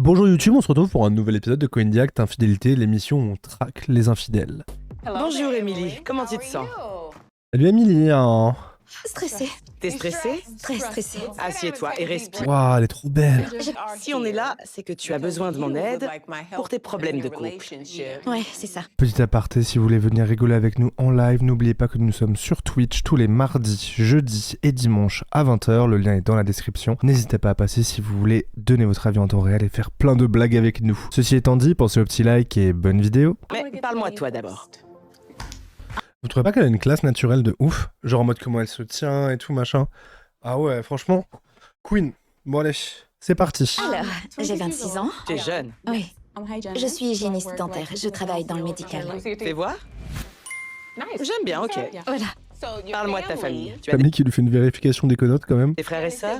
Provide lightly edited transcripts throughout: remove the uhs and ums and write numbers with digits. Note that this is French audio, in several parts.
Bonjour YouTube, on se retrouve pour un nouvel épisode de Coindiact Infidélité, l'émission où on traque les infidèles. Bonjour Émilie, comment tu te sens? Salut Amélie, hein. Stressée. T'es stressée? Très stressée. Assieds-toi et respire. Waouh, elle est trop belle. Si on est là, c'est que tu as besoin de mon aide pour tes problèmes de couple. Ouais, c'est ça. Petit aparté, si vous voulez venir rigoler avec nous en live, n'oubliez pas que nous sommes sur Twitch tous les mardis, jeudis et dimanches à 20h. Le lien est dans la description. N'hésitez pas à passer si vous voulez donner votre avis en temps réel et faire plein de blagues avec nous. Ceci étant dit, pensez au petit like et bonne vidéo. Mais parle-moi de toi d'abord. Vous trouvez pas qu'elle a une classe naturelle de ouf? Genre en mode comment elle se tient et tout machin. Ah ouais, franchement, Queen. Bon allez, c'est parti. Alors, j'ai 26 ans. T'es jeune. Oui. Je suis hygiéniste dentaire. Je travaille dans le médical. Fais voir. J'aime bien, ok. Voilà. Parle-moi de ta famille. Tu as Famille qui lui fait une vérification des connotes quand même. des frères et sœurs?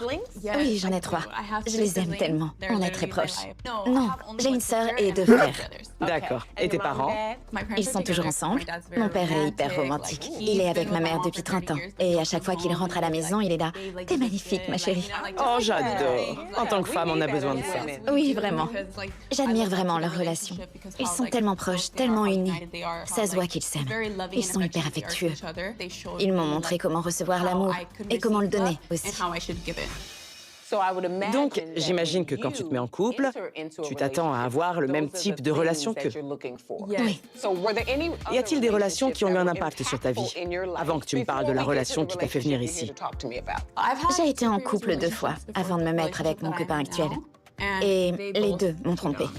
Oui, j'en ai 3. Je les aime tellement. On est très proches. Non, j'ai une sœur et 2 frères. D'accord. Et tes parents? Ils sont toujours ensemble. Mon père est hyper romantique. Il est avec ma mère depuis 30 ans. Et à chaque fois qu'il rentre à la maison, il est là. T'es magnifique, ma chérie. Oh, j'adore. En tant que femme, on a besoin de ça. Oui, vraiment. J'admire vraiment leur relation. Ils sont tellement proches, tellement unis. Ça se voit qu'ils s'aiment. Ils sont hyper affectueux. Ils m'ont montré comment recevoir l'amour et comment le donner aussi. Donc, j'imagine que quand tu te mets en couple, tu t'attends à avoir le même type de relation qu'eux. Oui. Y a-t-il des relations qui ont eu un impact sur ta vie, avant que tu me parles de la relation qui t'a fait venir ici? J'ai été en couple 2 fois avant de me mettre avec mon copain actuel. Et les 2 m'ont trompée.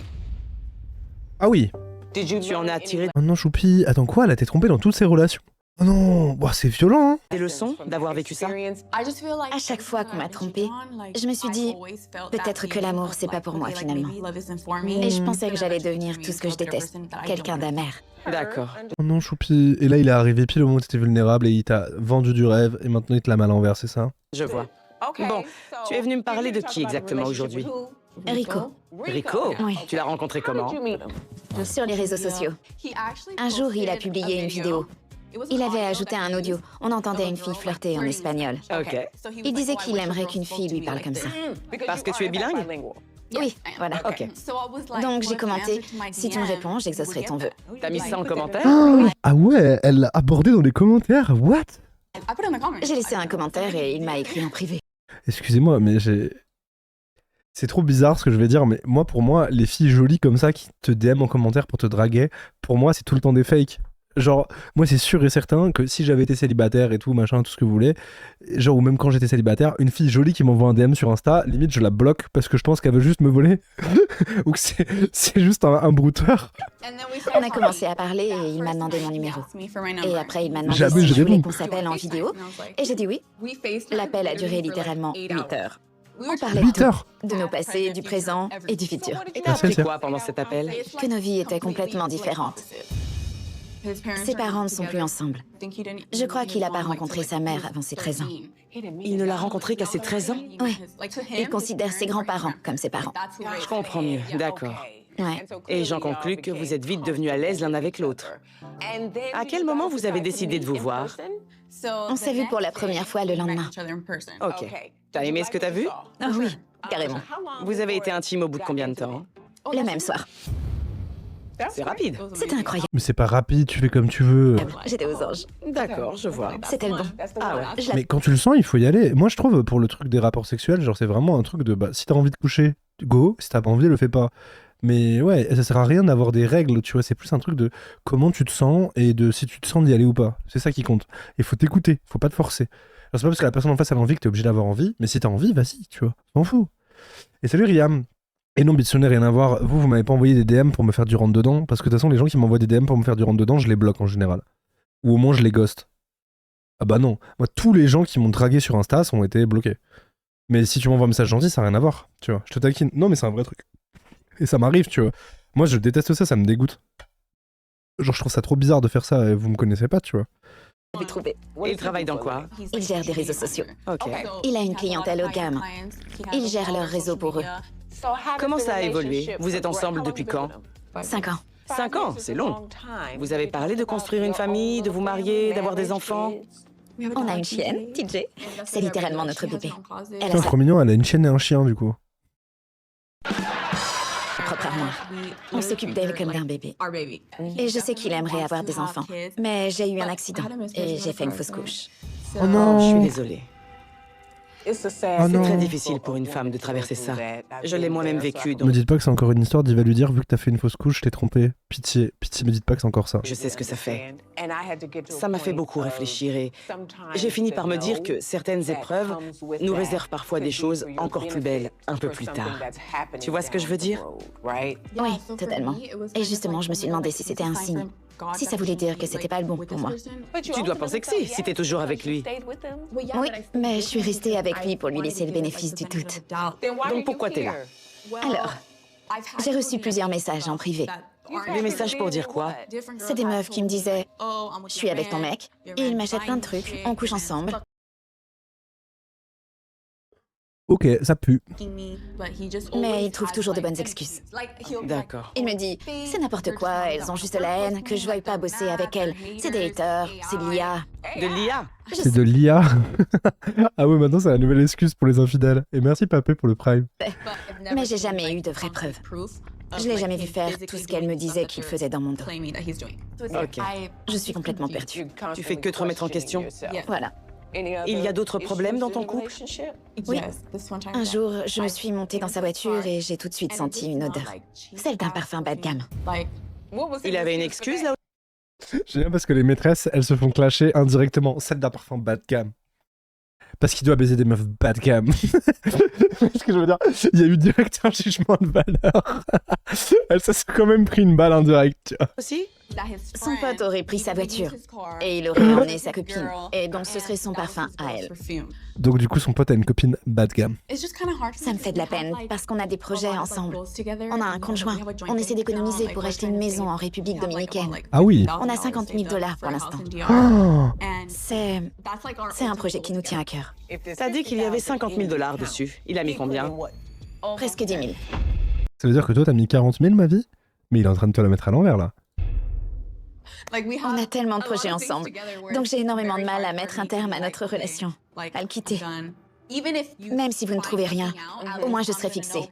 Ah oui. Tu en as tiré Oh non, Choupi, attends quoi? Elle a été trompée dans toutes ses relations? Oh non, bah, c'est violent, hein. des leçons d'avoir vécu ça? À chaque fois qu'on m'a trompée, je me suis dit, peut-être que l'amour, c'est pas pour moi finalement. Et je pensais que j'allais devenir tout ce que je déteste, quelqu'un d'amer. D'accord. Oh non, Choupi. Et là, il est arrivé pile au moment où t'étais vulnérable et il t'a vendu du rêve et maintenant il te l'a mis à l'envers, c'est ça? Je vois. Bon, tu es venu me parler de qui exactement aujourd'hui? Rico, Rico? Oui. Tu l'as rencontré comment? sur les réseaux sociaux. Un jour, il a publié une vidéo. Il avait ajouté un audio. On entendait une fille flirter en espagnol. Ok. Il disait qu'il aimerait qu'une fille lui parle comme ça. Parce que tu es bilingue? Oui, voilà. Ok. Donc j'ai commenté, si tu me réponds, j'exaucerai ton vœu. T'as mis ça en commentaire? Ah ouais, elle l'a abordé dans les commentaires, what? J'ai laissé un commentaire et il m'a écrit en privé. Excusez-moi, mais c'est trop bizarre ce que je vais dire, mais moi, pour moi, les filles jolies comme ça qui te DM en commentaire pour te draguer, pour moi, c'est tout le temps des fakes. Genre, moi, c'est sûr et certain que si j'avais été célibataire et tout, machin, tout ce que vous voulez, genre, ou même quand j'étais célibataire, une fille jolie qui m'envoie un DM sur Insta, limite, je la bloque parce que je pense qu'elle veut juste me voler. Ou que c'est juste un brouteur. On a commencé à parler et il m'a demandé mon numéro. Et après, il m'a demandé Jamais si je je voulais réponds. qu'on s'appelle en vidéo. Et j'ai dit oui. L'appel a duré littéralement 8 heures. On parlait de 8 tout, heures. de nos passés, du présent et du futur. Et t'as appris c'est- quoi pendant cet appel? Que nos vies étaient complètement différentes. Ses parents ne sont plus ensemble. Je crois qu'il n'a pas rencontré sa mère avant ses 13 ans. Il ne l'a rencontré qu'à ses 13 ans? Oui. Il considère ses grands-parents comme ses parents. Je comprends mieux, d'accord. Ouais. Et j'en conclus que vous êtes vite devenus à l'aise l'un avec l'autre. À quel moment vous avez décidé de vous voir? On s'est vu pour la première fois le lendemain. Ok. T'as aimé ce que t'as vu? Ah oui, carrément. Vous avez été intime au bout de combien de temps? Le même soir. C'est rapide. C'était incroyable. Mais c'est pas rapide, tu fais comme tu veux. J'étais aux anges. D'accord, je vois. C'était le bon. Ah ouais. Je Mais quand tu le sens, il faut y aller. Moi, je trouve, pour le truc des rapports sexuels, genre, c'est vraiment un truc de, bah, si t'as envie de coucher, go. Si t'as pas envie, le fais pas. Mais ouais, ça sert à rien d'avoir des règles, tu vois. C'est plus un truc de comment tu te sens et de si tu te sens d'y aller ou pas. C'est ça qui compte. Il faut t'écouter, faut pas te forcer. Alors, c'est pas parce que la personne en face a envie que t'es obligé d'avoir envie, mais si t'as envie, vas-y, tu vois. T'en fous. Et salut Riam. Et non, Bitsonet, rien à voir. Vous m'avez pas envoyé des DM pour me faire du rentre-dedans. Parce que de toute façon, les gens qui m'envoient des DM pour me faire du rentre-dedans, je les bloque en général. Ou au moins, je les ghost. Ah bah non. Moi, tous les gens qui m'ont dragué sur Insta ont été bloqués. Mais si tu m'envoies un message gentil, ça n'a rien à voir. Tu vois, je te taquine. Non, mais c'est un vrai truc. Et ça m'arrive, tu vois. Moi, je déteste ça, ça me dégoûte. Genre, je trouve ça trop bizarre de faire ça et vous me connaissez pas, tu vois. l'ai trouvé. Il travaille dans quoi? Il gère des réseaux sociaux. Ok. Il a une clientèle haut de gamme. Il gère leur réseau pour eux. Comment ça a évolué? Vous êtes ensemble depuis quand? 5 ans. 5 ans, c'est long. Vous avez parlé de construire une famille, de vous marier, d'avoir des enfants? On a une chienne, TJ. C'est littéralement notre bébé. Elle a Putain, sa... trop mignon, elle a une chienne et un chien, du coup. noire. On s'occupe d'elle comme d'un bébé. Et je sais qu'il aimerait avoir des enfants. Mais j'ai eu un accident et j'ai fait une fausse couche. Oh Je suis non. désolée. Oh C'est non. très difficile pour une femme de traverser ça. Je l'ai moi-même vécu, Me donc dites pas que c'est encore une histoire, il va lui dire, vu que t'as fait une fausse couche, t'es trompé. Pitié, pitié, me dites pas que c'est encore ça. je sais ce que ça fait. Ça m'a fait beaucoup réfléchir et j'ai fini par me dire que certaines épreuves nous réservent parfois des choses encore plus belles un peu plus tard. Tu vois ce que je veux dire? Oui, totalement. Et justement, je me suis demandé si c'était un signe. Si ça voulait dire que c'était pas le bon pour moi. Tu dois penser que si t'es toujours avec lui. Oui, mais je suis restée avec lui pour lui laisser le bénéfice du doute. Donc pourquoi t'es là? Alors, j'ai reçu plusieurs messages en privé. Des messages pour dire quoi? C'est des meufs qui me disaient « Je suis avec ton mec, et il m'achète plein de trucs, on couche ensemble. Ok, ça pue. » Mais il trouve toujours de bonnes excuses. D'accord. Il me dit « C'est n'importe quoi, elles ont juste la haine, que je veuille pas bosser avec elles. C'est des haters, c'est de l'IA. De l'IA? » C'est de l'IA. Ah ouais, maintenant c'est la nouvelle excuse pour les infidèles. Et merci Papé pour le Prime. Mais j'ai jamais eu de vraies preuves. Je l'ai jamais vu faire tout ce qu'elle me disait qu'il faisait dans mon dos. Ok. Je suis complètement perdue. Tu fais que te remettre en question? Voilà. Il y a d'autres problèmes dans ton couple? Oui. Un jour, je me suis montée dans sa voiture et j'ai tout de suite senti une odeur. Celle d'un parfum bas de gamme. Il avait une excuse là? J'aime bien parce que les maîtresses, elles se font clasher indirectement. Celle d'un parfum bas de gamme. Parce qu'il doit baiser des meufs bas de gamme. Ce que je veux dire, il y a eu direct un jugement de valeur. Elle s'est quand même pris une balle indirecte. Tu vois. Aussi? Son pote aurait pris sa voiture et il aurait emmené sa copine. Et donc ce serait son parfum à elle. Donc du coup, son pote a une copine bas de gamme. Ça me fait de la peine parce qu'on a des projets ensemble. On a un compte joint. On essaie d'économiser pour acheter une maison en République dominicaine. Ah oui. On a 50 000 $ pour l'instant. Oh, C'est un projet qui nous tient à cœur. T'as dit qu'il y avait 50 000 $ dessus. Il a mis combien? Presque 10 000. ça veut dire que toi, t'as mis 40 000, ma vie? Mais il est en train de te la mettre à l'envers, là. On a tellement de projets ensemble. Donc j'ai énormément de mal à mettre un terme à notre relation. À le quitter. Même si vous ne trouvez rien, au moins je serai fixée.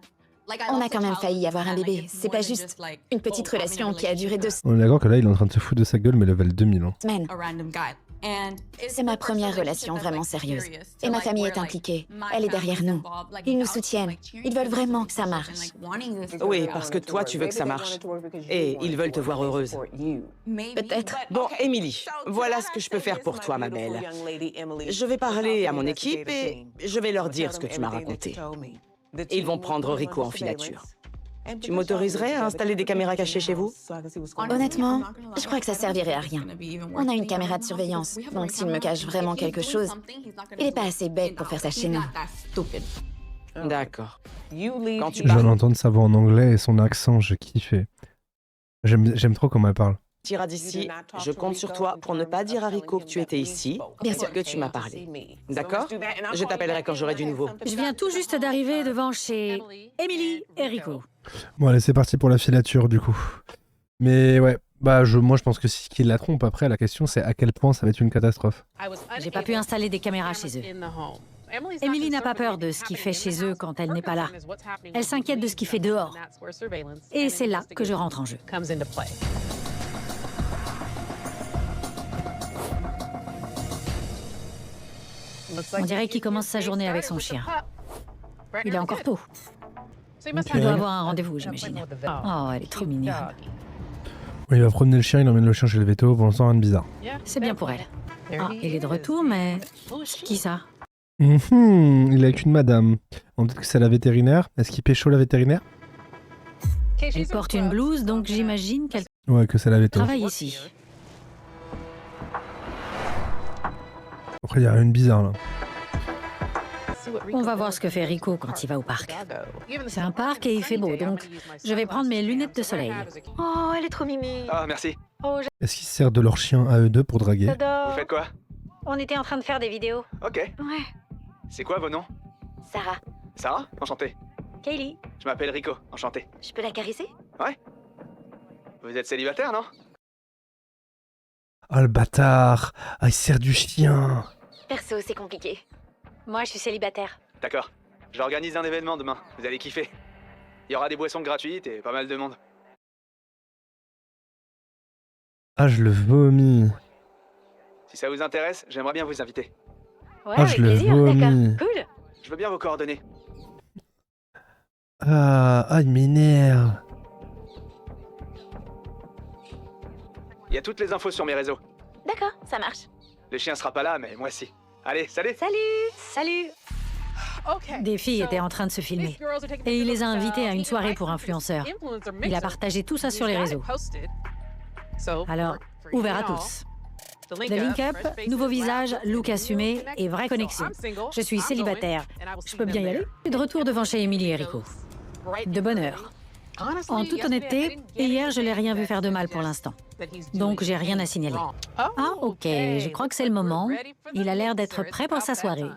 On a quand même failli avoir un bébé. C'est pas juste une petite relation qui a duré 2 On est d'accord que là, il est en train de se foutre de sa gueule, mais level 2000. Hein. semaines. C'est ma première relation vraiment sérieuse. Et ma famille est impliquée. Elle est derrière nous. Ils nous soutiennent. Ils veulent vraiment que ça marche. Oui, parce que toi, tu veux que ça marche. Et ils veulent te voir heureuse. Peut-être. Bon, Emily, voilà ce que je peux faire pour toi, ma belle. Je vais parler à mon équipe et je vais leur dire ce que tu m'as raconté. Ils vont prendre Rico en filature. Tu m'autoriserais à installer des caméras cachées chez vous? Honnêtement, je crois que ça servirait à rien. On a une caméra de surveillance, donc s'il me cache vraiment quelque chose, il est pas assez bête pour faire ça chez nous. D'accord. Quand tu Je viens pars, d'entendre sa voix en anglais et son accent, je kiffe. J'aime trop comment elle parle. t'iras d'ici, je compte sur toi pour ne pas dire à Rico que tu étais ici, Bien sûr. que tu m'as parlé. D'accord? Je t'appellerai quand j'aurai du nouveau. Je viens tout juste d'arriver devant chez Emily et Rico. Bon, allez, c'est parti pour la filature, du coup. Mais ouais, bah, moi, je pense que si qu'il la trompe, après, la question, c'est à quel point ça va être une catastrophe. J'ai pas pu installer des caméras chez eux. Emily n'a pas peur de ce qu'il fait chez eux quand elle n'est pas là. Elle s'inquiète de ce qu'il fait dehors. Et c'est là que je rentre en jeu. On dirait qu'il commence sa journée avec son chien. Il est encore tôt. Il doit avoir un rendez-vous, j'imagine. Oh, elle est trop mignonne. Il va promener le chien, il emmène le chien chez le veto, pour l'instant, rien de bizarre. C'est bien pour elle. Ah, il est de retour, mais... C'est qui ça? Il est avec une madame. On dit que c'est la vétérinaire. Est-ce qu'il pécho la vétérinaire? Elle porte une blouse, donc j'imagine qu'elle Ouais, que c'est la veto. travaille ici. Après, il y a rien de bizarre, là. On va voir ce que fait Rico quand il va au parc. C'est un parc et il fait beau, donc je vais prendre mes lunettes de soleil. Oh, elle est trop mimi. Ah, merci. Est-ce qu'ils se servent de leur chien à eux deux pour draguer? Vous faites quoi? On était en train de faire des vidéos. Ok. Ouais. C'est quoi vos noms? Sarah, Sarah? Enchanté. Kaylee. Je m'appelle Rico. Enchanté. je peux la caresser? Vous êtes célibataire, non? Ah, le bâtard! Ah, il sert du chien! Perso, c'est compliqué. Moi, je suis célibataire. D'accord. J'organise un événement demain. Vous allez kiffer. Il y aura des boissons gratuites et pas mal de monde. Ah, je le vomis. Si ça vous intéresse, j'aimerais bien vous inviter. Ouais, Ah, avec je le plaisir, vomis. d'accord. Cool. Je veux bien vos coordonnées. Ah, il m'énerve. Il y a toutes les infos sur mes réseaux. D'accord, ça marche. Le chien sera pas là, mais moi si. Allez, salut! Salut. Des filles étaient en train de se filmer. Et il les a invitées à une soirée pour influenceurs. Il a partagé tout ça sur les réseaux. Alors, ouvert à tous. The Link Up, nouveau visage, look assumé et vraie connexion. Je suis célibataire. Je peux bien y aller? Je suis de retour devant chez Emily et Rico. De bonne heure. En toute honnêteté, hier, je l'ai rien vu faire de mal pour l'instant. Donc, j'ai rien à signaler. Ah, ok, je crois que c'est le moment. Il a l'air d'être prêt pour sa soirée.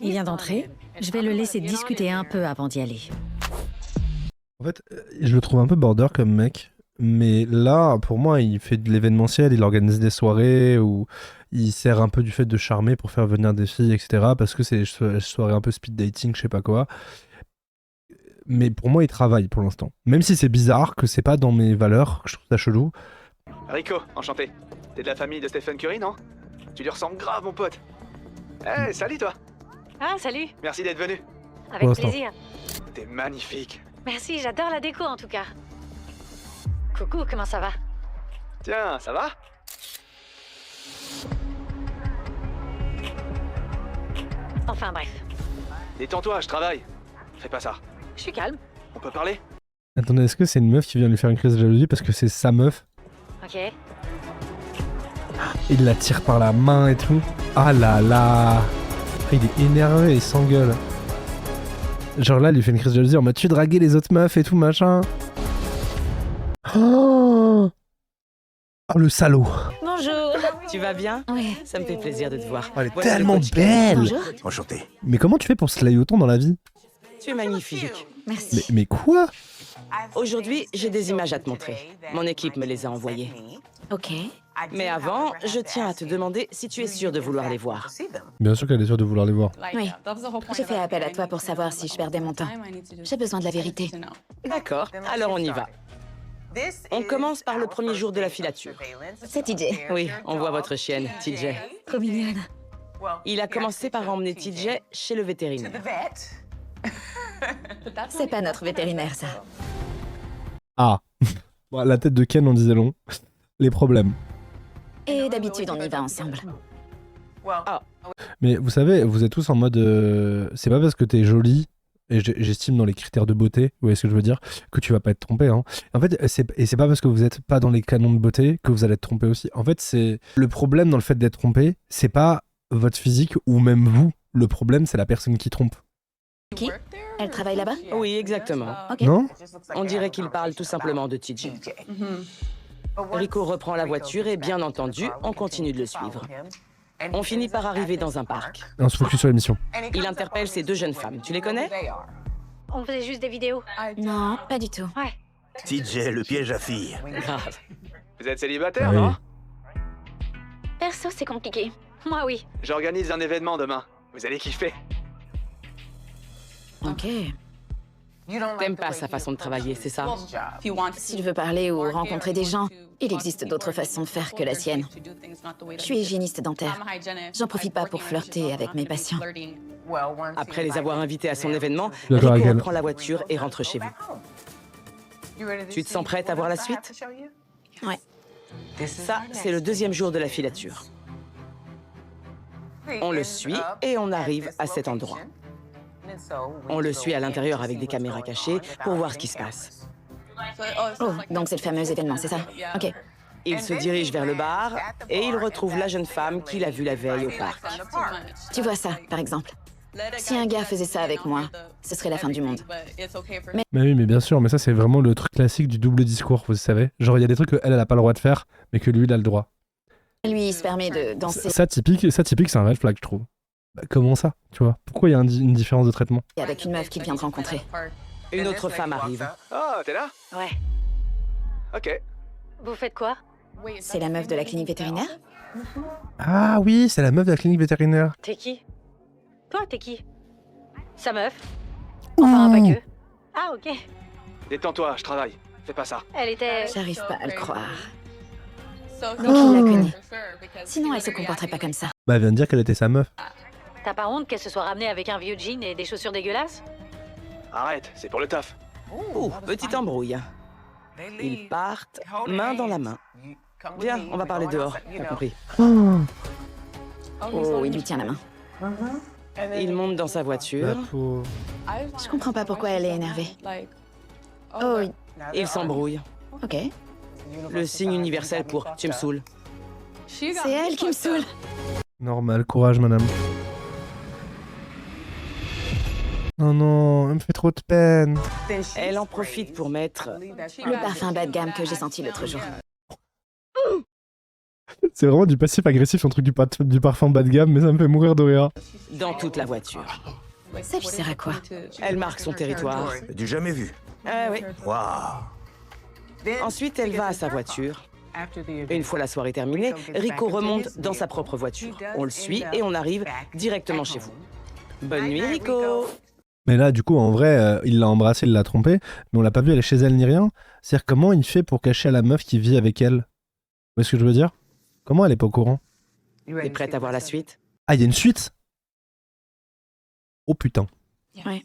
Il vient d'entrer. Je vais le laisser discuter un peu avant d'y aller. En fait, je le trouve un peu border comme mec. Mais là, pour moi, il fait de l'événementiel, il organise des soirées où il sert un peu du fait de charmer pour faire venir des filles, etc. Parce que c'est des soirées un peu speed dating, je sais pas quoi. Mais pour moi, il travaille pour l'instant. Même si c'est bizarre, que c'est pas dans mes valeurs, que je trouve ça chelou. Rico, enchanté. T'es de la famille de Stephen Curry, non? Tu lui ressembles grave, mon pote. Eh, salut toi! Ah, salut. Merci d'être venu. Avec Pour l'instant. plaisir. T'es magnifique. Merci, j'adore la déco en tout cas. Coucou, comment ça va? Tiens, ça va? Enfin bref, Détends-toi, je travaille. Fais pas ça. je suis calme. On peut parler? Attendez, est-ce que c'est une meuf qui vient lui faire une crise de jalousie parce que c'est sa meuf? Ok. Il la tire par la main et tout. Ah là là. Il est énervé, il s'engueule. Genre là, il lui fait une crise de jalousie en mode tu draguais les autres meufs et tout machin. Oh, oh le salaud. Bonjour. Tu vas bien? Oui. Ça me fait plaisir de te voir. Oh, elle est Voici le tellement coach. belle. Bonjour. Enchanté. Mais comment tu fais pour slay autant dans la vie? Tu es magnifique. Merci. Mais quoi? Aujourd'hui, j'ai des images à te montrer. Mon équipe me les a envoyées. Ok. Mais avant, je tiens à te demander si tu es sûr de vouloir les voir. Bien sûr qu'elle est sûre de vouloir les voir. Oui. J'ai fait appel à toi pour savoir si je perdais mon temps. J'ai besoin de la vérité. D'accord, alors on y va. On commence par le premier jour de la filature. C'est TJ. Oui, on voit votre chienne, TJ. Trop mignonne. Il a commencé par emmener TJ chez le vétérinaire. C'est pas notre vétérinaire, ça. Ah. Bon, la tête de Ken en disait long. Les problèmes. Et d'habitude, on y va ensemble. Mais vous savez, vous êtes tous en mode c'est pas parce que t'es jolie, et j'estime dans les critères de beauté, vous voyez ce que je veux dire, que tu vas pas être trompé. Hein. En fait, c'est pas parce que vous êtes pas dans les canons de beauté que vous allez être trompé aussi. En fait, c'est le problème dans le fait d'être trompé, c'est pas votre physique ou même vous. Le problème, c'est la personne qui trompe. Qui? Elle travaille là-bas? Oui, exactement. Ok. Non? On dirait qu'il parle tout simplement de TJ. Rico reprend la voiture et bien entendu, on continue de le suivre. On finit par arriver dans un parc. On se focus sur l'émission. Il interpelle ces deux jeunes femmes. Tu les connais? On faisait juste des vidéos. Non, pas du tout. Ouais. TJ, le piège à filles. Grave. Vous êtes célibataire, Ah oui. non? Perso, c'est compliqué. Moi oui. J'organise un événement demain. Vous allez kiffer. Ok. T'aimes pas sa façon de travailler, c'est ça? S'il veut parler ou rencontrer des gens, il existe d'autres façons de faire que la sienne. Je suis hygiéniste dentaire. J'en profite pas pour flirter avec mes patients. Après les avoir invités à son événement, D'accord, Rico Raquel. reprend la voiture et rentre chez vous. Tu te sens prête à voir la suite? Ouais. Ça, c'est le deuxième jour de la filature. On le suit et on arrive à cet endroit. On le suit à l'intérieur avec des caméras cachées pour voir ce qui se passe. Oh, donc c'est le fameux événement, c'est ça? Ok. Il se dirige vers le bar et il retrouve la jeune femme qu'il a vue la veille au parc. Tu vois ça, par exemple. Si un gars faisait ça avec moi, ce serait la fin du monde. Mais oui, mais bien sûr, mais ça c'est vraiment le truc classique du double discours, vous savez. Genre il y a des trucs qu'elle, elle a pas le droit de faire, mais que lui, il a le droit. Lui, il se permet de danser Ça typique, c'est un red flag, je trouve. Bah, comment ça, tu vois? Pourquoi il y a une différence de traitement? avec une meuf qu'il vient de rencontrer. Une autre femme arrive. Oh, t'es là? Ouais. Ok. Vous faites quoi? C'est la meuf de la clinique vétérinaire? Ah oui, c'est la meuf de la clinique vétérinaire. T'es qui? Toi, t'es qui? Sa meuf? Enfin, pas que. Ah, ok. Détends-toi, je travaille. Fais pas ça. Elle était... J'arrive pas à le croire. Donc, Donc il la connaît. Sinon, elle se comporterait pas comme ça. Bah, elle vient de dire qu'elle était sa meuf. T'as pas honte qu'elle se soit ramenée avec un vieux jean et des chaussures dégueulasses? Arrête, c'est pour le taf. Ouh, petite embrouille. Ils partent, main dans la main. Viens, on va parler dehors, t'as compris. Oh, il lui tient la main. Il monte dans sa La voiture, pauvre. Je comprends pas pourquoi elle est énervée. Oh, oui. il s'embrouille. Ok. Le signe universel pour « tu me saoules C'est elle qui me saoule. Normal, courage, madame. Non, non, elle me fait trop de peine. ». Elle en profite pour mettre... Le parfum bas de gamme que j'ai senti l'autre jour. C'est vraiment du passif-agressif, son truc du parfum bas de gamme, mais ça me fait mourir de rire. dans toute la voiture. Ça lui sert à quoi? Elle marque son territoire. Du jamais vu. Ah oui. Waouh. Ensuite, elle va à sa voiture. Une fois la soirée terminée, Rico remonte dans sa propre voiture. On le suit et on arrive directement chez vous. Bonne nuit, Rico. Mais là, du coup, en vrai, il l'a embrassée, il l'a trompée, mais on l'a pas vu aller chez elle ni rien. C'est-à-dire, comment il fait pour cacher à la meuf qui vit avec elle? Vous voyez ce que je veux dire? Comment elle est pas au courant? T'es prête à voir la suite? Ah, il y a une suite? Oh putain. Ouais.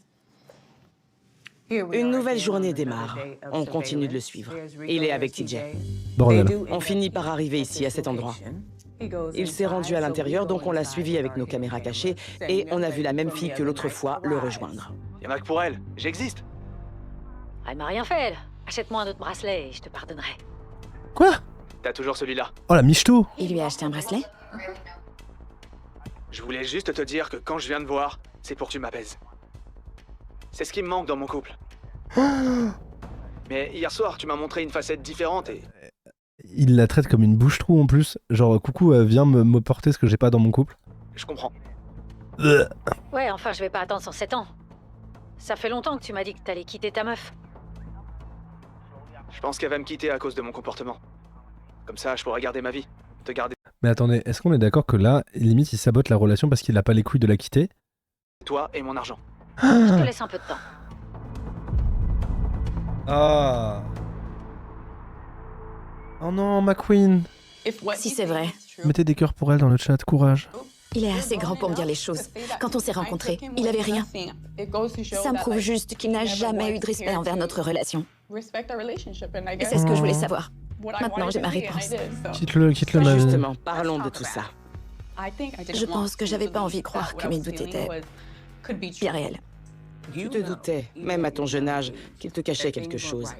Une nouvelle journée démarre. On continue de le suivre. Il est avec TJ. Bordel. On finit par arriver ici, à cet endroit. Il s'est rendu à l'intérieur, donc on l'a suivi avec nos caméras cachées, et on a vu la même fille que l'autre fois le rejoindre. Y'en a que pour elle, j'existe. Elle m'a rien fait, elle. Achète-moi un autre bracelet et je te pardonnerai. Quoi? T'as toujours celui-là. Oh la michto! Il lui a acheté un bracelet? Je voulais juste te dire que quand je viens te voir, c'est pour que tu m'apaises. C'est ce qui me manque dans mon couple. Mais hier soir, tu m'as montré une facette différente et... Il la traite comme une bouche-trou en plus. Genre, coucou, viens me porter ce que j'ai pas dans mon couple. Je comprends. Ouais, enfin, je vais pas attendre 107 ans. Ça fait longtemps que tu m'as dit que t'allais quitter ta meuf. Je pense qu'elle va me quitter à cause de mon comportement. Comme ça, je pourrais garder ma vie. Te garder Mais attendez, est-ce qu'on est d'accord que là, limite, il sabote la relation parce qu'il a pas les couilles de la quitter? toi et mon argent. Je te laisse un peu de temps. Ah. Oh non, ma queen. Si c'est vrai, Mettez des cœurs pour elle dans le chat, courage. il est assez grand pour me dire les choses. Quand on s'est rencontrés, il avait rien. Ça me prouve juste qu'il n'a jamais eu de respect envers notre relation. Et c'est ce que je voulais savoir. Maintenant, j'ai ma réponse. Quitte-le, ma vie. Justement, parlons de tout ça. Je pense que j'avais pas envie de croire que mes doutes étaient bien réels. Tu te doutais, même à ton jeune âge, qu'il te cachait quelque chose.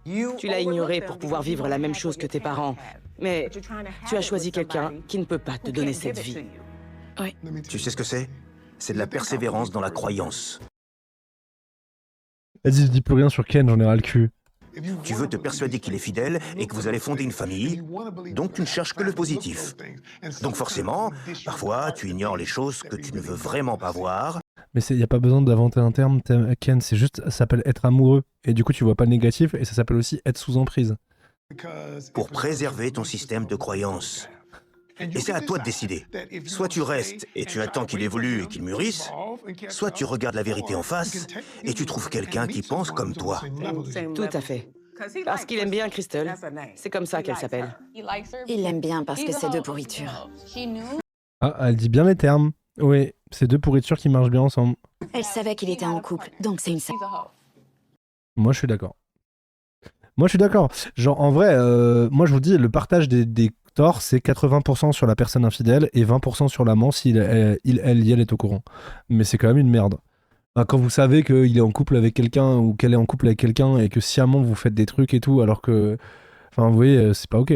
Tu l'as ignoré pour pouvoir vivre la même chose que tes parents. Mais tu as choisi quelqu'un qui ne peut pas te donner cette vie. Tu sais ce que c'est? C'est de la persévérance dans la croyance. Vas-y, je dis plus rien sur Ken, j'en ai ras le cul. Tu veux te persuader qu'il est fidèle et que vous allez fonder une famille, donc tu ne cherches que le positif. Donc forcément, parfois, tu ignores les choses que tu ne veux vraiment pas voir. Mais il n'y a pas besoin d'inventer un terme, Ken, c'est juste, ça s'appelle être amoureux. Et du coup, tu vois pas le négatif, et ça s'appelle aussi être sous emprise. Pour préserver ton système de croyance. Et c'est à toi de décider. Soit tu restes et tu attends qu'il évolue et qu'il mûrisse, soit tu regardes la vérité en face et tu trouves quelqu'un qui pense comme toi. Tout à fait. Parce qu'il aime bien Crystal. C'est comme ça qu'elle s'appelle. Il l'aime bien parce que c'est deux pourritures. Ah, elle dit bien les termes. Oui, c'est deux pourritures qui marchent bien ensemble. Elle savait qu'il était en couple, donc c'est une Moi, je suis d'accord. Genre, en vrai, moi, je vous dis, le partage des torts, c'est 80% sur la personne infidèle et 20% sur l'amant si elle est au courant. Mais c'est quand même une merde. Enfin, quand vous savez qu'il est en couple avec quelqu'un ou qu'elle est en couple avec quelqu'un et que sciemment vous faites des trucs et tout, alors que... Enfin, vous voyez, c'est pas ok.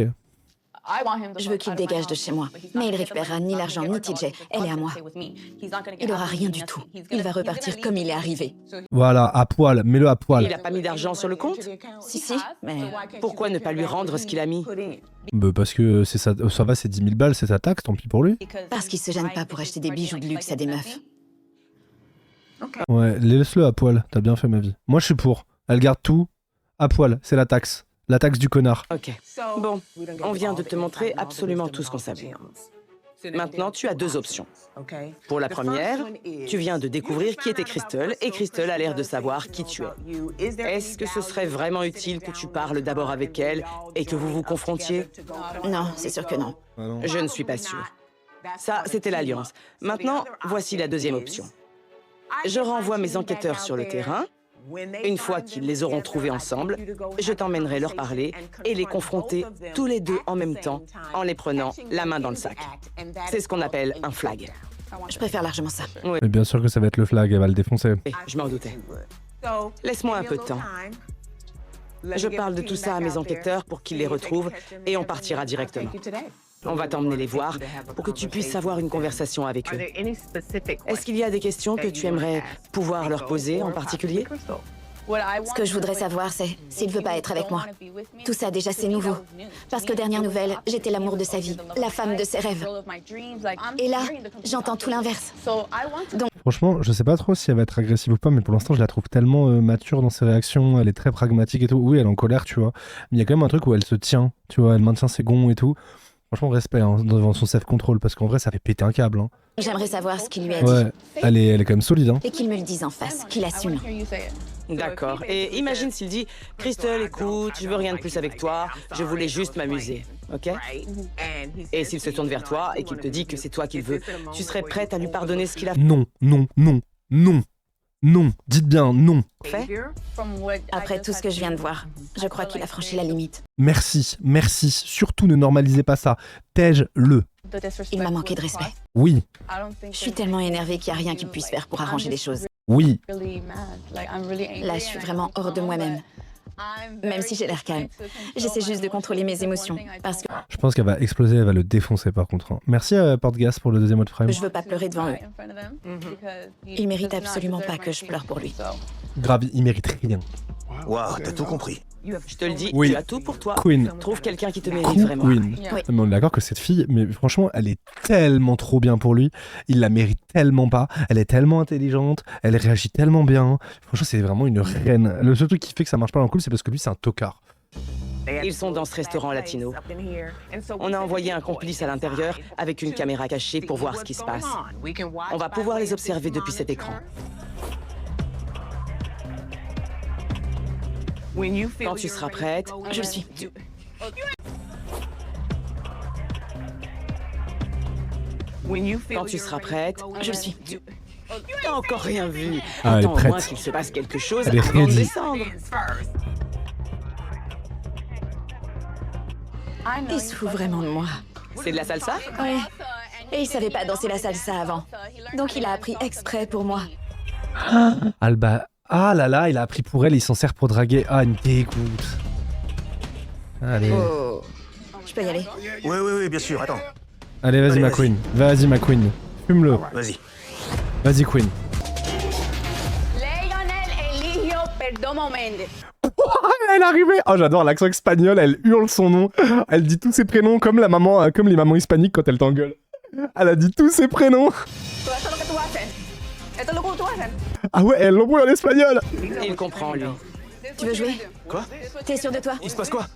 Je veux qu'il dégage de chez moi. Mais il récupérera ni l'argent ni TJ. Elle est à moi. Il aura rien du tout. Il va repartir comme il est arrivé. Voilà, à poil, mets-le à poil. Il n'a pas mis d'argent sur le compte? Si, mais... Pourquoi ne pas lui rendre ce qu'il a mis? Bah, parce que c'est ça va, c'est 10 000 balles, c'est sa taxe, tant pis pour lui. Parce qu'il se gêne pas pour acheter des bijoux de luxe à des meufs. Ouais, laisse-le à poil, t'as bien fait ma vie. Moi, je suis pour. Elle garde tout à poil, c'est la taxe. La taxe du connard. Ok. Bon, on vient de te montrer absolument tout ce qu'on savait. Maintenant, tu as deux options. Pour la première, tu viens de découvrir qui était Crystal et Crystal a l'air de savoir qui tu es. Est-ce que ce serait vraiment utile que tu parles d'abord avec elle et que vous vous confrontiez? Non, c'est sûr que non. Ah non. Je ne suis pas sûre. Ça, c'était l'Alliance. Maintenant, voici la deuxième option. Je renvoie mes enquêteurs sur le terrain. Une fois qu'ils les auront trouvés ensemble, je t'emmènerai leur parler et les confronter tous les deux en même temps en les prenant la main dans le sac. C'est ce qu'on appelle un flag. Je préfère largement ça. Mais bien sûr que ça va être le flag, elle va le défoncer. Je m'en doutais. Laisse-moi un peu de temps. Je parle de tout ça à mes enquêteurs pour qu'ils les retrouvent et on partira directement. On va t'emmener les voir pour que tu puisses avoir une conversation avec eux. Est-ce qu'il y a des questions que tu aimerais pouvoir leur poser en particulier? Ce que je voudrais savoir, c'est s'il veut pas être avec moi. Tout ça, déjà, c'est nouveau. Parce que dernière nouvelle, j'étais l'amour de sa vie, la femme de ses rêves. Et là, j'entends tout l'inverse. Donc, Franchement, je sais pas trop si elle va être agressive ou pas, mais pour l'instant, je la trouve tellement mature dans ses réactions, elle est très pragmatique et tout. Oui, elle est en colère, tu vois. Mais il y a quand même un truc où elle se tient, tu vois, elle maintient ses gonds et tout. Franchement, respect hein, devant son self-control, parce qu'en vrai, ça fait péter un câble. Hein. j'aimerais savoir ce qu'il lui a dit. Ouais, elle est quand même solide. Hein. Et qu'il me le dise en face, qu'il assume. D'accord. Et imagine s'il dit « Crystal, écoute, je veux rien de plus avec toi, je voulais juste m'amuser. » Ok? Et s'il se tourne vers toi et qu'il te dit que c'est toi qu'il veut, tu serais prête à lui pardonner ce qu'il a Non, non, non, non, non. Dites bien non. fait? Après tout ce que je viens de voir, je crois qu'il a franchi la limite. Merci, merci. Surtout ne normalisez pas ça. Tège-le. Il m'a manqué de respect. Oui, Je suis tellement énervée qu'il n'y a rien qu'il puisse faire pour arranger les choses. oui. Là, je suis vraiment hors de moi-même. Même si j'ai l'air calme. J'essaie juste de contrôler mes émotions. Parce que Je pense qu'elle va exploser, elle va le défoncer par contre. Hein. Merci à Portgas pour le deuxième mode frame. je veux pas pleurer devant eux. Il mérite absolument pas que je pleure pour lui. Grave, il mérite rien. Waouh, t'as tout compris. Je te le dis, Oui. tu as tout pour toi. Queen. Trouve quelqu'un qui te mérite vraiment. Queen. Oui. Mais on est d'accord que cette fille, mais franchement, elle est tellement trop bien pour lui. Il la mérite tellement pas. Elle est tellement intelligente. Elle réagit tellement bien. Franchement, c'est vraiment une reine. Le seul truc qui fait que ça marche pas dans le couple, c'est parce que lui, c'est un tocard. Ils sont dans ce restaurant latino. On a envoyé un complice à l'intérieur avec une caméra cachée pour voir ce qui se passe. On va pouvoir les observer depuis cet écran. Quand tu seras prête, Je le suis. quand tu seras prête, Je le suis. t'as encore rien vu. Ah, elle est Attends au moins prête. qu'il se passe quelque chose Elle est avant de ready. descendre. Il se fout vraiment de moi. C'est de la salsa? Ouais. Et il savait pas danser la salsa avant. Donc il a appris exprès pour moi. Alba. Ah là là, il a appris pour elle, il s'en sert pour draguer. Ah, une dégoûte. Allez. Oh. Je peux y aller? Oui, bien sûr, attends. Allez, vas-y, Allez, ma vas-y. queen. Vas-y, ma queen. Fume-le. Vas-y. Vas-y, queen. Lionel Eligio Perdomo Méndez. Elle est arrivée. Oh, j'adore l'accent espagnol. Elle hurle son nom. Elle dit tous ses prénoms comme la maman, comme les mamans hispaniques quand elles t'engueulent. Elle a dit tous ses prénoms. Todo esto es lo que tú haces. Esto es lo que tú haces. Ah ouais, elle l'embrouille en espagnol. Il comprend, lui. Tu veux jouer? Quoi? T'es sûr de toi? Il se passe quoi?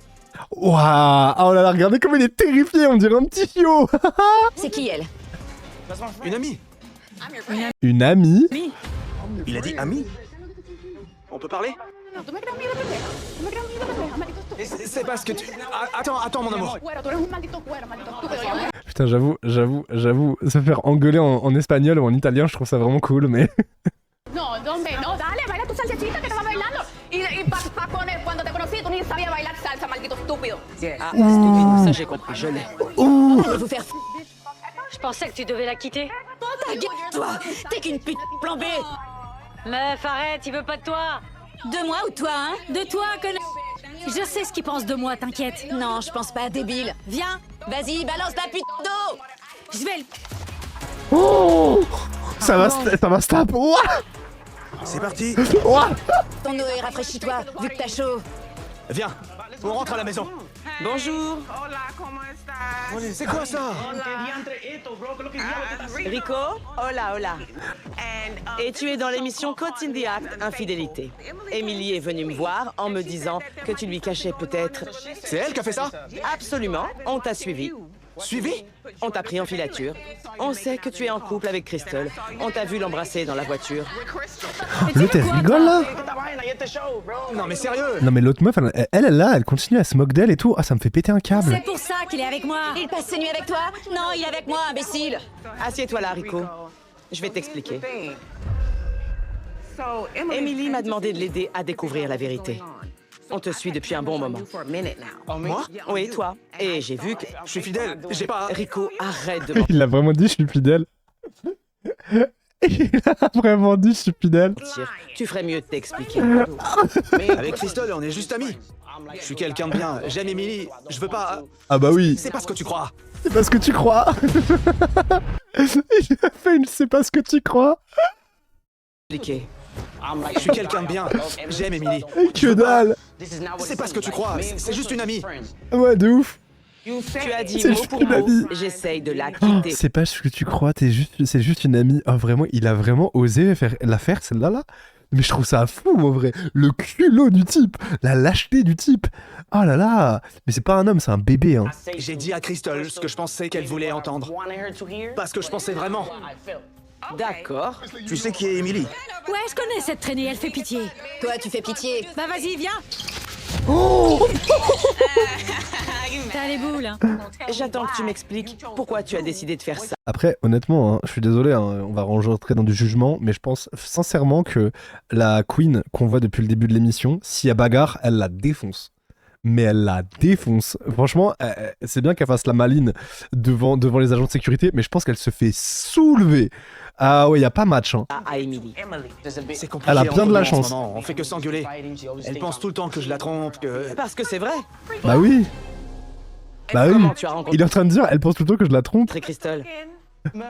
Waouh. Oh là là, regardez comme il est terrifié. On dirait un petit chiot. C'est qui elle? Une amie? Une amie. Il a dit amie? On peut parler? No, tú me creas a mí de pendeja. Tú me creas a mí de pendeja, maldito estúpido. C'est parce que tu... Attends, mon amour. Cuero, tú eres un maldito cuero, maldito estúpido. Yo me- Putain, j'avoue, se faire engueuler en espagnol ou en italien, je trouve ça vraiment cool, mais... No, hombre, no, dale, baila tu salsecita que estabas bailando. Y pa poner, cuando te conocí, tú ni sabías bailar salsa, maldito estúpido. Ah, stupide. Ça, j'ai compris. Je l'ai. Allez vous faire Je pensais que tu devais la quitter. ta gueule, toi! T'es qu'une pute plan B! Meuf, arrête, il veut pas de toi. De moi ou de toi, hein? De toi, connard. Je sais ce qu'il pense de moi, t'inquiète. Non, je pense pas, débile. Viens, Vas-y, balance ta pute d'eau! je vais le... Oh, ça va stop. Ouah, C'est parti. ouah. Ton eau et rafraîchis-toi, vu que t'as chaud. Viens, on rentre à la maison. Bonjour. C'est quoi ça? Rico? Hola, hola. Et tu es dans l'émission Caught in the Act, Infidélité. Emily est venue me voir en me disant que tu lui cachais peut-être... C'est elle qui a fait ça? Absolument, on t'a suivi. Suivi? On t'a pris en filature. On sait que tu es en couple avec Crystal. On t'a vu l'embrasser dans la voiture. L'autre, elle rigole là? Non mais sérieux! Non mais l'autre meuf, elle continue à se moquer d'elle et tout. Ah, ça me fait péter un câble. C'est pour ça qu'il est avec moi. Il passe ses nuits avec toi? Non, il est avec moi, imbécile. Assieds-toi là, Rico. Je vais t'expliquer. Emily m'a demandé de l'aider à découvrir la vérité. On te suit depuis un bon moment. Moi? Oui, toi. Et j'ai vu que... Je suis fidèle, j'ai pas... Rico, arrête de mentir. Il a vraiment dit je suis fidèle. Il a vraiment dit je suis fidèle. Tu ferais mieux de t'expliquer. Avec Crystal, on est juste amis. Je suis quelqu'un de bien, j'aime Emily, je veux pas... Ah bah oui. C'est pas ce que tu crois. C'est pas ce que tu crois. Il a fait une c'est pas ce que tu crois. Expliquer. Je suis quelqu'un de bien, j'aime Emily. Que dalle. C'est pas ce que tu crois, c'est juste une amie. Ouais, de ouf. Tu as dit C'est mot juste pour une mot. amie. J'essaye de la Oh, quitter. c'est pas ce que tu crois, c'est juste une amie. Oh vraiment, il a vraiment osé la faire celle-là là. Mais je trouve ça fou en vrai. Le culot du type, la lâcheté du type. Oh là là. Mais c'est pas un homme, c'est un bébé hein. J'ai dit à Crystal ce que je pensais qu'elle voulait entendre. Pas ce que je pensais vraiment. D'accord. Tu sais qui est Emily? Ouais, je connais cette traînée, elle fait pitié. Toi, tu fais pitié. Bah vas-y, viens. T'as les boules, hein. J'attends que tu m'expliques pourquoi tu as décidé de faire ça. Après, honnêtement, hein, je suis désolé, hein, on va rentrer dans du jugement, mais je pense sincèrement que la Queen qu'on voit depuis le début de l'émission, s'il y a bagarre, elle la défonce. Mais elle la défonce. Franchement, c'est bien qu'elle fasse la maline devant les agents de sécurité, mais je pense qu'elle se fait soulever. Ah ouais, y a pas match. Hein. À Emily. C'est compliqué. Elle a bien de la en ce chance. moment, on fait que s'engueuler. Elle pense tout le temps que je la trompe, que... Parce que c'est vrai. Bah oui. Bah oui. Comment tu as rencontré Il est en train de dire, elle pense plutôt que je la trompe. Crystal?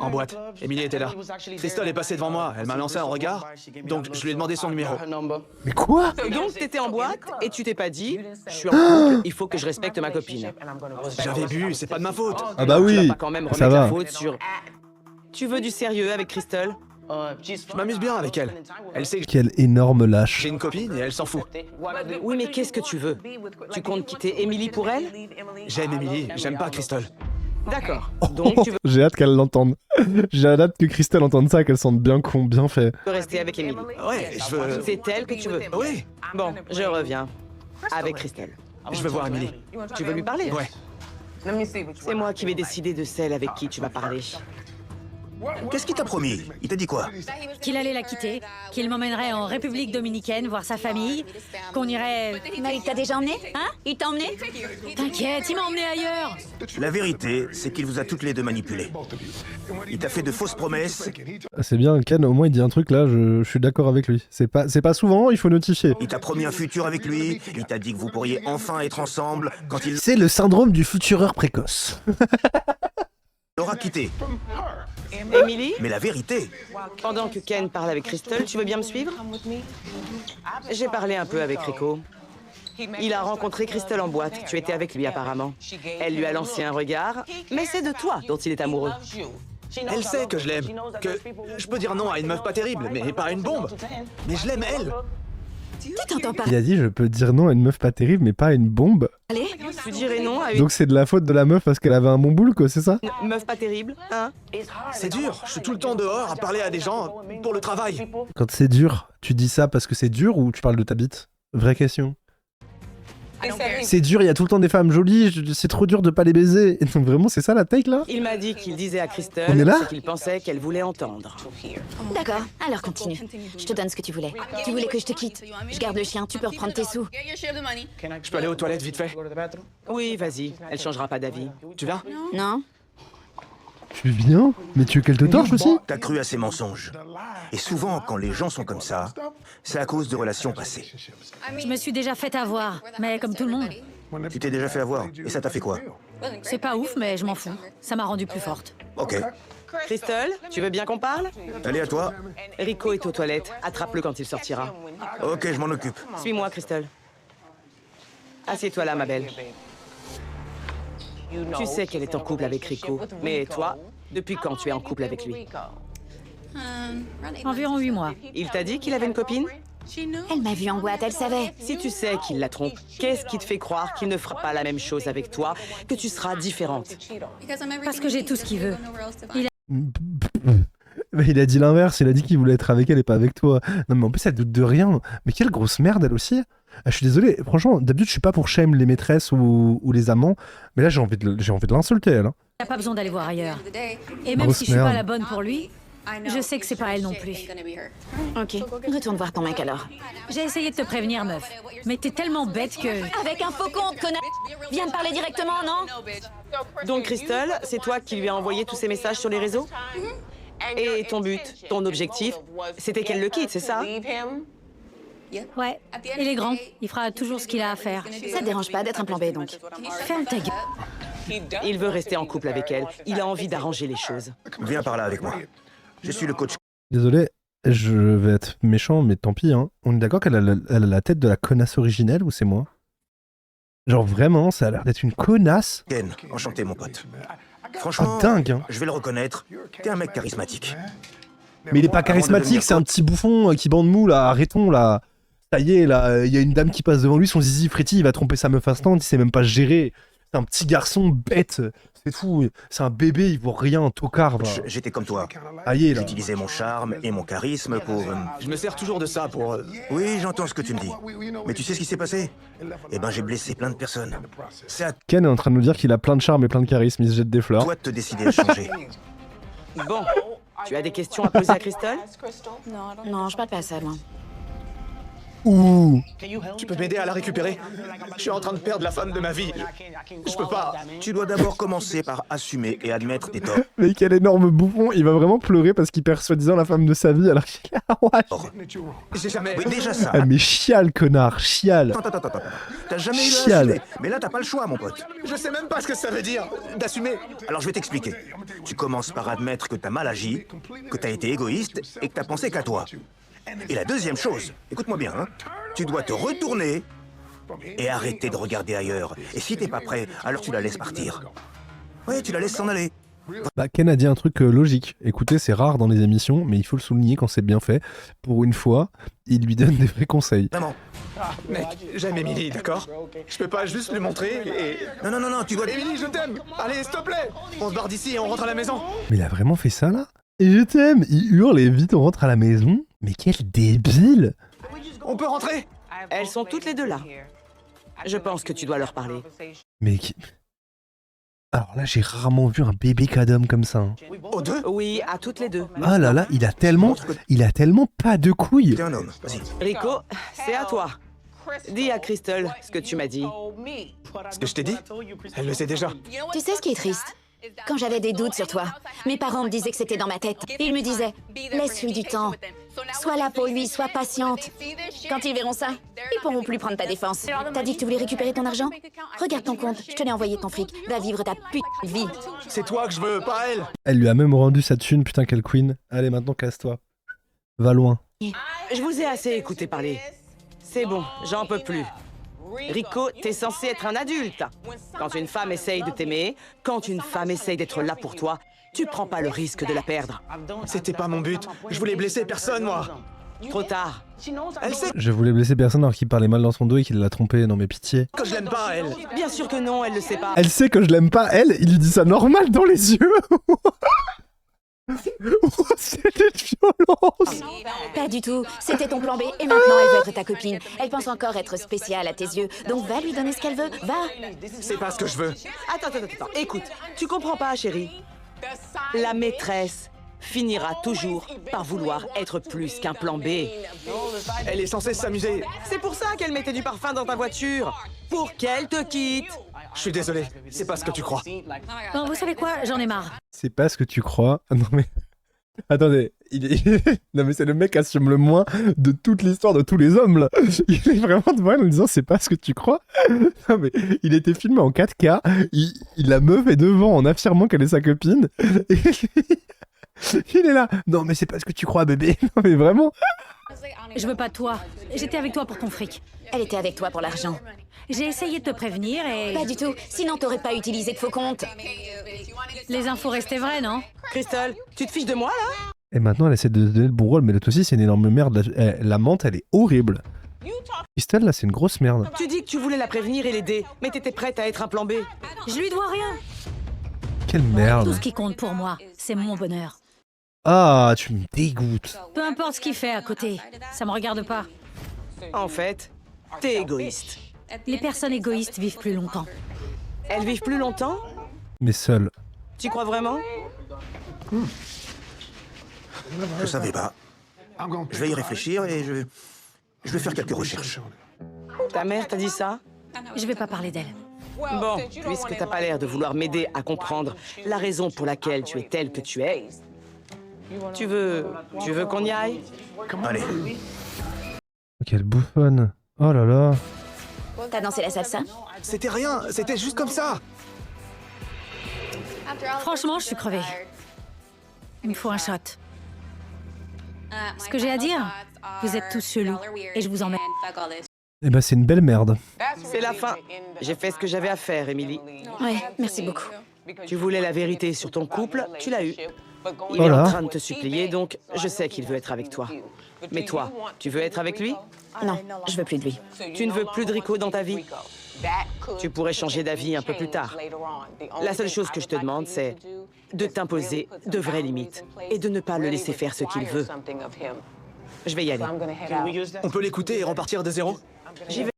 En boîte. Emily était là. Crystal est passée devant moi, elle m'a lancé un regard, donc je lui ai demandé son numéro. Mais quoi? Donc t'étais en boîte et tu t'es pas dit je suis en couple, il faut que je respecte ma copine. J'avais bu, c'est pas de ma faute. Ah bah Tu oui, vas pas quand même ça remettre la va. faute sur... Tu veux du sérieux avec Crystal? Je m'amuse bien avec elle. Elle sait que Quelle énorme lâche. j'ai une copine et elle s'en fout. Oui, mais qu'est-ce que tu veux? Tu comptes quitter Emily pour elle? J'aime Emily, j'aime pas Crystal. D'accord. Donc tu J'ai hâte qu'elle l'entende. J'ai hâte que Christelle entende ça, qu'elle sente bien con, bien fait. veux rester avec Emily. Ouais, je veux... C'est elle que tu veux. Oui, Bon, je reviens. Avec Crystal. je veux voir Emily. Tu veux lui parler? Ouais. C'est moi qui vais décider de celle avec qui tu vas parler. Qu'est-ce qu'il t'a promis? Il t'a dit quoi? Qu'il allait la quitter, qu'il m'emmènerait en République dominicaine voir sa famille, qu'on irait... Mais il t'a déjà emmené? Hein? Il t'a emmené? T'inquiète, il m'a emmené ailleurs. La vérité, c'est qu'il vous a toutes les deux manipulées. Il t'a fait de fausses promesses, C'est bien, Ken, au moins il dit un truc là, je suis d'accord avec lui. C'est pas souvent, il faut notifier. il t'a promis un futur avec lui, il t'a dit que vous pourriez enfin être ensemble quand il C'est le syndrome du futureur précoce. l'aura quitté. Emily, Mais la vérité, pendant que Ken parle avec Crystal, tu veux bien me suivre? J'ai parlé un peu avec Rico. Il a rencontré Crystal en boîte. Tu étais avec lui apparemment. Elle lui a lancé un regard, mais c'est de toi dont il est amoureux. Elle sait que je l'aime, que je peux dire non à une meuf pas terrible, mais pas à une bombe. Mais je l'aime elle. Tu t'entends pas? Il a dit je peux dire non à une meuf pas terrible mais pas à une bombe. Allez? Tu dirais non à une Donc c'est de la faute de la meuf parce qu'elle avait un bon boule quoi, c'est ça? meuf pas terrible, hein? C'est dur, je suis tout le temps dehors à parler à des gens pour le travail. Quand c'est dur, tu dis ça parce que c'est dur ou tu parles de ta bite? Vraie question. C'est dur, il y a tout le temps des femmes jolies, c'est trop dur de pas les baiser. Et donc vraiment c'est ça la take là? Il m'a dit qu'il disait à Crystal On est là ce qu'il pensait qu'elle voulait entendre. D'accord, alors continue. Je te donne ce que tu voulais. Tu voulais que je te quitte. Je garde le chien, tu peux reprendre tes sous. Je peux aller aux toilettes vite fait? Oui, vas-y, elle changera pas d'avis. Tu viens? Non? Tu viens? Mais tu veux qu'elle te torche aussi? t'as cru à ses mensonges. Et souvent, quand les gens sont comme ça, c'est à cause de relations passées. Je me suis déjà fait avoir, mais comme tout le monde. Tu t'es déjà fait avoir, et ça t'a fait quoi? C'est pas ouf, mais je m'en fous. Ça m'a rendue plus forte. Ok. Crystal, tu veux bien qu'on parle? Allez, à toi. Rico est aux toilettes. Attrape-le quand il sortira. Ok, je m'en occupe. Suis-moi, Crystal. Assieds-toi là, ma belle. Tu sais qu'elle est en couple avec Rico. Mais toi, depuis quand tu es en couple avec lui? Environ 8 mois. Il t'a dit qu'il avait une copine? Elle m'a vue en boîte, elle savait. Si tu sais qu'il la trompe, qu'est-ce qui te fait croire qu'il ne fera pas la même chose avec toi, que tu seras différente? Parce que j'ai tout ce qu'il veut. Il Mais il a dit l'inverse, il a dit qu'il voulait être avec elle et pas avec toi. Non mais en plus elle doute de rien. Mais quelle grosse merde elle aussi. Ah, je suis désolé, franchement, d'habitude je suis pas pour shame les maîtresses ou les amants, mais là j'ai envie de l'insulter elle. Hein. n'a pas besoin d'aller voir ailleurs. Et même Grosse si je suis pas merde. la bonne pour lui, je sais que c'est pas elle non plus. Ok, retourne voir ton mec alors. J'ai essayé de te prévenir, meuf. Mais t'es tellement bête que... Avec un faux compte, connard. Viens me parler directement, non? Donc Crystal, c'est toi qui lui as envoyé tous ces messages sur les réseaux? Et ton but, ton objectif, c'était qu'elle le quitte, c'est ça? Ouais, il est grand. Il fera toujours ce qu'il a à faire. Ça te dérange pas d'être un plan B, donc? Ferme ta gueule. Il veut rester en couple avec elle. Il a envie d'arranger les choses. Viens par là avec moi. Je suis le coach. Désolé, je vais être méchant, mais tant pis. Hein. On est d'accord qu'elle a la tête de la connasse originelle ou c'est moi? Genre vraiment, ça a l'air d'être une connasse. Ken, enchanté mon pote. Franchement, Oh, dingue, hein. je vais le reconnaître, t'es un mec charismatique. Mais il est pas Avant de charismatique, devenir c'est un petit bouffon qui bande mou là, arrêtons là. Ça y est, là, il y a une dame qui passe devant lui, son zizi frétille, il va tromper sa meuf instant, il sait même pas gérer. C'est un petit garçon bête, c'est fou, c'est un bébé, il vaut rien, un tocard. Va. J'étais comme toi. Aïe là. J'utilisais mon charme et mon charisme pour... Je me sers toujours de ça pour... Oui, j'entends ce que tu me dis. Mais tu sais ce qui s'est passé? Eh ben, j'ai blessé plein de personnes. C'est à Ken est en train de nous dire qu'il a plein de charme et plein de charisme, il se jette des fleurs. toi de te décider à changer. Bon, tu as des questions à poser à Crystal? Non, je parle pas à ça, moi. Ouh. Tu peux m'aider à la récupérer? Je suis en train de perdre la femme de ma vie. Je peux pas. Tu dois d'abord commencer par assumer et admettre tes torts. Mais quel énorme bouffon, il va vraiment pleurer parce qu'il perd soi-disant la femme de sa vie alors qu'il a J'ai jamais... Oui, déjà ça. Ah mais chiale connard, chiale. Attends. T'as jamais eu à Chiale. assumer. Mais là, t'as pas le choix, mon pote. Je sais même pas ce que ça veut dire, d'assumer. Alors, je vais t'expliquer. Tu commences par admettre que t'as mal agi, que t'as été égoïste et que t'as pensé qu'à toi. Et la deuxième chose, écoute-moi bien, hein, tu dois te retourner et arrêter de regarder ailleurs. Et si t'es pas prêt, alors tu la laisses partir. Oui, tu la laisses s'en aller. Bah, Ken a dit un truc logique. Écoutez, c'est rare dans les émissions, mais il faut le souligner quand c'est bien fait. Pour une fois, il lui donne des vrais conseils. Vraiment. Mec, j'aime Emily, d'accord? Je peux pas juste lui montrer et... Non, tu dois... Emily, je t'aime! Allez, s'il te plaît! On se barre d'ici et on rentre à la maison! Mais il a vraiment fait ça là? Et je t'aime, il hurle et vite on rentre à la maison. Mais quel débile! On peut rentrer? Elles sont toutes les deux là. Je pense que tu dois leur parler. Mais qui... Alors là, j'ai rarement vu un bébé cadom comme ça. Hein. Aux deux? Oui, à toutes les deux. Ah là là, il a tellement pas de couilles. T'es un homme, vas-y. Rico, c'est à toi. Dis à Crystal ce que tu m'as dit. Ce que je t'ai dit? Elle le sait déjà. Tu sais ce qui est triste? Quand j'avais des doutes sur toi, mes parents me disaient que c'était dans ma tête. Ils me disaient, laisse-lui du temps. Sois là pour lui, sois patiente. Quand ils verront ça, ils pourront plus prendre ta défense. T'as dit que tu voulais récupérer ton argent? Regarde ton compte, je te l'ai envoyé ton fric. Va vivre ta putain de vie. C'est toi que je veux, pas elle! Elle lui a même rendu sa thune, putain quelle queen. Allez maintenant casse-toi. Va loin. Je vous ai assez écouté parler. C'est bon, j'en peux plus. Rico, t'es censé être un adulte. Quand une femme essaye de t'aimer, quand une femme essaye d'être là pour toi, tu prends pas le risque de la perdre. C'était pas mon but. Je voulais blesser personne, moi. Trop tard. Elle sait Je voulais blesser personne alors qu'il parlait mal dans son dos et qu'il l'a trompé. Non mais pitié. que je l'aime pas, elle. Bien sûr que non, elle le sait pas. Elle sait que je l'aime pas, elle, il lui dit ça normal dans les yeux. Oh, c'était de violence. Pas du tout, c'était ton plan B et maintenant elle veut être ta copine. Elle pense encore être spéciale à tes yeux, donc va lui donner ce qu'elle veut, va. C'est pas ce que je veux. Attends. Écoute, tu comprends pas, chérie. La maîtresse finira toujours par vouloir être plus qu'un plan B. Elle est censée s'amuser. C'est pour ça qu'elle mettait du parfum dans ta voiture. Pour qu'elle te quitte. Je suis désolé, c'est pas ce que tu crois. Bon, vous savez quoi? J'en ai marre. C'est pas ce que tu crois. Non mais... Attendez, non mais c'est le mec qui assume le moins de toute l'histoire de tous les hommes là. Il est vraiment devant elle en disant c'est pas ce que tu crois. Non mais il était filmé en 4K, la meuf est devant en affirmant qu'elle est sa copine. Et il est là. Non mais c'est pas ce que tu crois bébé. Non mais vraiment. Je veux pas de toi. J'étais avec toi pour ton fric. Elle était avec toi pour l'argent. J'ai essayé de te prévenir et... Pas du tout, sinon t'aurais pas utilisé de faux comptes. Les infos restaient vraies, non? Crystal, tu te fiches de moi là? Et maintenant, elle essaie de donner le bon rôle, mais l'autre aussi, c'est une énorme merde. La menthe, elle est horrible. Christelle, là, c'est une grosse merde. Tu dis que tu voulais la prévenir et l'aider, mais t'étais prête à être un plan B. Je lui dois rien. Quelle Tout merde. ce qui compte pour moi, c'est mon bonheur. Ah, tu me dégoûtes. Peu importe ce qu'il fait à côté, ça me regarde pas. En fait, t'es égoïste. Les personnes égoïstes vivent plus longtemps. Elles vivent plus longtemps? Mais seule. Tu crois vraiment? Je savais pas. Je vais y réfléchir et je vais faire quelques recherches. Ta mère t'a dit ça? Je vais pas parler d'elle. Bon, puisque t'as pas l'air de vouloir m'aider à comprendre la raison pour laquelle tu es telle que tu es, tu veux qu'on y aille? Allez. Quelle bouffonne. Oh là là. T'as dansé la salsa? C'était rien, c'était juste comme ça. Franchement, je suis crevée. Il me faut un shot. Ce que j'ai à dire, vous êtes tous chelous et je vous emmène. Eh ben, c'est une belle merde. C'est la fin. J'ai fait ce que j'avais à faire, Emily. Ouais, merci beaucoup. Tu voulais la vérité sur ton couple, tu l'as eu. Il est Voilà. en train de te supplier, donc je sais qu'il veut être avec toi. Mais toi, tu veux être avec lui? Non, je veux plus de lui. Tu ne veux plus de Rico dans ta vie? Tu pourrais changer d'avis un peu plus tard. La seule chose que je te demande, c'est de t'imposer de vraies limites et de ne pas le laisser faire ce qu'il veut. Je vais y aller. On peut l'écouter et repartir de zéro? J'y vais.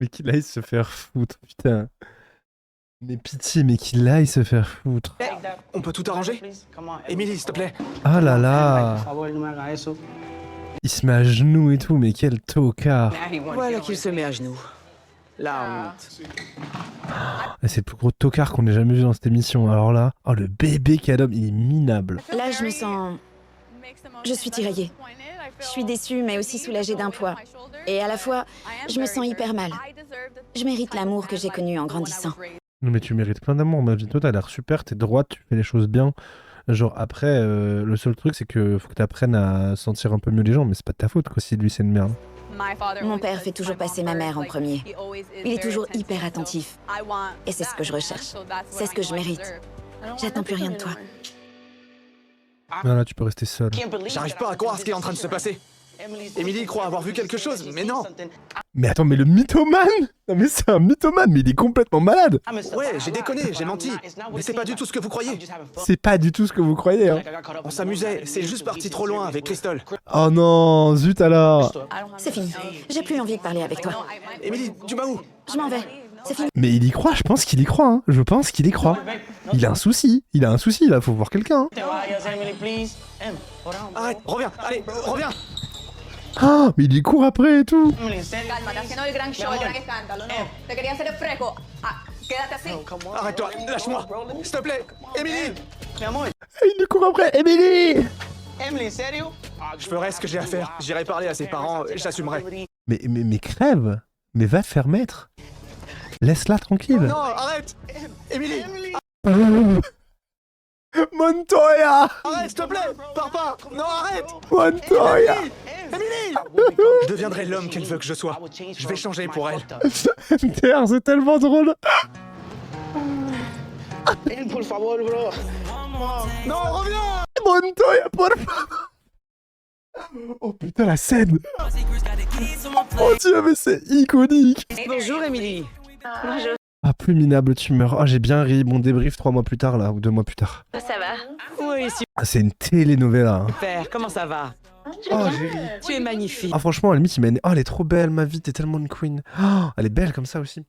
Mais qu'il aille se faire foutre, putain. Mais pitié, mais qu'il aille se faire foutre. On peut tout arranger? Emily, s'il te plaît. Ah là là. Il se met à genoux et tout, mais quel tocard. Voilà qu'il se met à genoux. La honte. Et c'est le plus gros tocard qu'on ait jamais vu dans cette émission. Alors là, oh le bébé qu'elle il est minable. Là, je me sens... Je suis tiraillée. Je suis déçue, mais aussi soulagée d'un poids. Et à la fois, je me sens hyper mal. Je mérite l'amour que j'ai connu en grandissant. Non mais tu mérites plein d'amour, ma vie. Toi, t'as l'air super, t'es droite, tu fais les choses bien. Genre après, le seul truc, c'est que faut que t'apprennes à sentir un peu mieux les gens, mais c'est pas de ta faute, quoi, si lui c'est une merde. Mon père fait toujours passer ma mère en premier. Il est toujours hyper attentif. Et c'est ce que je recherche. C'est ce que je mérite. J'attends plus rien de toi. Voilà, tu peux rester seule. J'arrive pas à croire ce qui est en train de se passer. Emily croit avoir vu quelque chose, mais non. Mais attends, mais le mythomane! Non mais c'est un mythomane, mais il est complètement malade! Ouais, j'ai déconné, j'ai menti. Mais c'est pas du tout ce que vous croyez. C'est pas du tout ce que vous croyez, hein. On s'amusait, c'est juste parti trop loin avec Crystal. Oh non, zut alors! C'est fini. J'ai plus envie de parler avec toi. Emily, tu vas où? Je m'en vais. C'est fini. Mais il y croit, je pense qu'il y croit, hein. Je pense qu'il y croit. Il a un souci là, faut voir quelqu'un. Hein. Arrête, reviens, allez, reviens. Ah, mais il y court après et tout! Cálmate, haciendo el gran show, el gran escándalo, no. Te quería hacer el fresco. Ah, quédate así. Arrête-toi, lâche-moi, s'il te plaît. Emily. Il lui court après, Emily! Je ferai ce que j'ai à faire. J'irai parler à ses parents, j'assumerai. Mais crève! Mais va te faire mettre! Laisse-la tranquille! Non, arrête. Emily, Montoya! arrête, s'il te plaît. Pars pas. Non, arrête. Montoya! Emily. Je deviendrai l'homme qu'elle veut que je sois. Je vais changer pour elle. MDR, c'est tellement drôle! Non, reviens. Montoya, por favor! Oh putain, la scène! Oh Dieu, mais c'est iconique! Bonjour, Emily. Ah, plus minable, tu meurs. Oh, j'ai bien ri. Mon débrief 3 mois plus tard, là, ou 2 mois plus tard. Ça va? Oui, Ah, c'est une telenovela. Hein. super. Comment ça va? Oh, j'ai ri. Tu es magnifique. Ah, franchement, à la limite, il m'a dit, oh, elle est trop belle, ma vie, t'es tellement une queen. Oh, elle est belle comme ça aussi.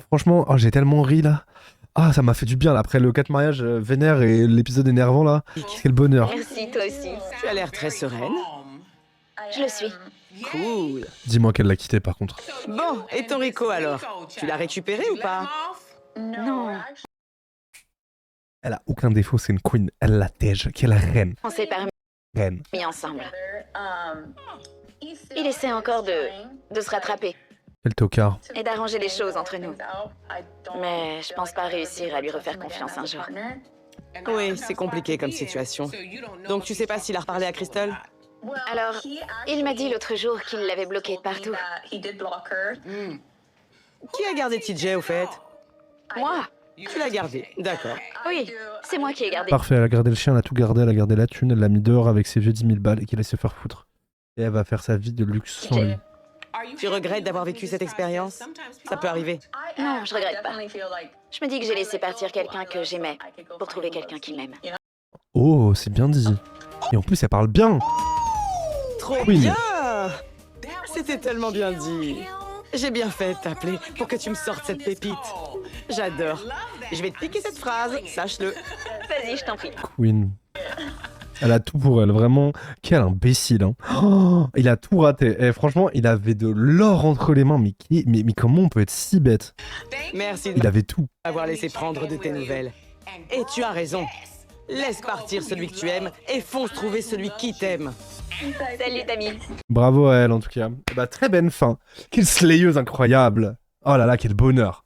Franchement, oh, j'ai tellement ri, là. Ah, ça m'a fait du bien, là, après le 4 mariages vénère et l'épisode énervant, là. Quel bonheur. Merci, toi aussi. Tu as l'air très sereine. Je le suis. Cool. Dis-moi qu'elle l'a quitté, par contre. Bon, et ton Rico alors? Tu l'as récupéré ou pas? Non. Elle a aucun défaut, c'est une queen. Elle la tège. Quelle reine. On s'est pas Reine. remis ensemble. Il essaie encore de se rattraper Quel tocard. et d'arranger les choses entre nous. Mais je pense pas réussir à lui refaire confiance un jour. Oui, c'est compliqué comme situation. Donc tu sais pas s'il a reparlé à Crystal? Alors, il m'a dit l'autre jour qu'il l'avait bloquée de partout. Qui a gardé TJ au fait? Moi, Tu l'as gardé, d'accord. Oui, c'est moi qui ai gardé. Parfait, elle a gardé le chien, elle a tout gardé, elle a gardé la thune, elle l'a mis dehors avec ses vieux 10 000 balles et qu'il allait se faire foutre. Et elle va faire sa vie de luxe sans lui. Tu regrettes d'avoir vécu cette expérience? Ça peut arriver. Non, je regrette pas. Je me dis que j'ai laissé partir quelqu'un que j'aimais pour trouver quelqu'un qui m'aime. Oh, c'est bien dit. Et en plus, elle parle bien. Trop Oui. bien! C'était tellement bien dit. J'ai bien fait de t'appeler pour que tu me sortes cette pépite. J'adore. Je vais te piquer cette phrase, sache-le. Vas-y, je t'en prie. Queen. Elle a tout pour elle, vraiment. Quel imbécile, hein. Oh, il a tout raté. Et franchement, il avait de l'or entre les mains. Mais comment on peut être si bête? Merci Il avait tout. m'avoir laissé prendre de tes nouvelles. Et tu as raison. Laisse partir celui que tu aimes et fonce trouver celui qui t'aime. Salut, Tammy. Bravo à elle, en tout cas. Bah, très belle fin. Quelle slayeuse incroyable. Oh là là, quel bonheur.